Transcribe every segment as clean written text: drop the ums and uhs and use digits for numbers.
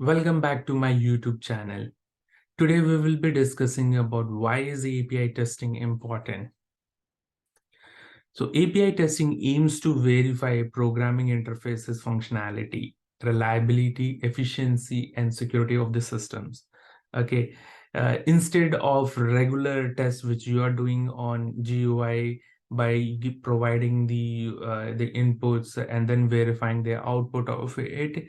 Welcome back to my YouTube channel. Today we will be discussing about why is API testing important. So API testing aims to verify programming interfaces functionality, reliability, efficiency, and security of the systems. Okay, instead of regular tests which you are doing on GUI by providing the inputs and then verifying the output of it,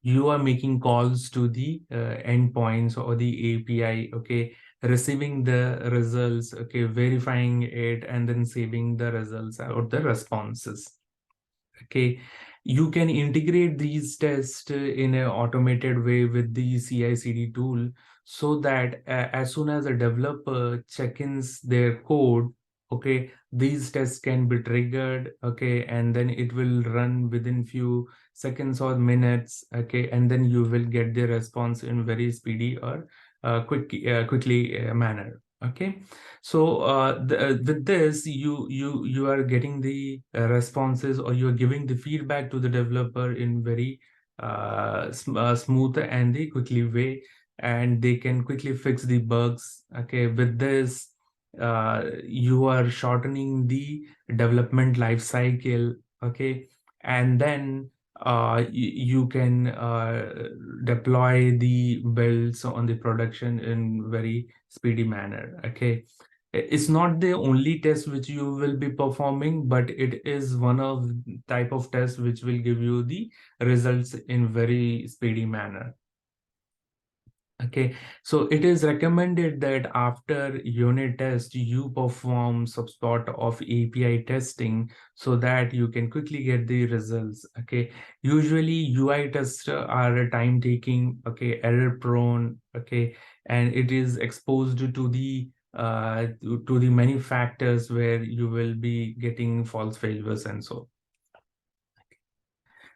you are making calls to the endpoints or the API. Okay, receiving the results, okay, verifying it, and then saving the results or the responses. Okay, you can integrate these tests in an automated way with the CI/CD tool so that as soon as a developer check-ins their code, okay, these tests can be triggered, okay, and then it will run within few seconds or minutes, okay, and then you will get the response in very speedy or quickly manner. Okay, so with this, you are getting the responses, or you are giving the feedback to the developer in very smooth and the quickly way, and they can quickly fix the bugs. Okay, with this, you are shortening the development life cycle. Okay, and then you can deploy the builds on the production in very speedy manner. Okay, it's not the only test which you will be performing, but it is one of type of test which will give you the results in very speedy manner. Okay, so it is recommended that after unit test, you perform some sort of API testing so that you can quickly get the results. Okay, usually UI tests are time taking, okay, error prone, okay, and it is exposed to the many factors where you will be getting false failures and so.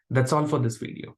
That's all for this video.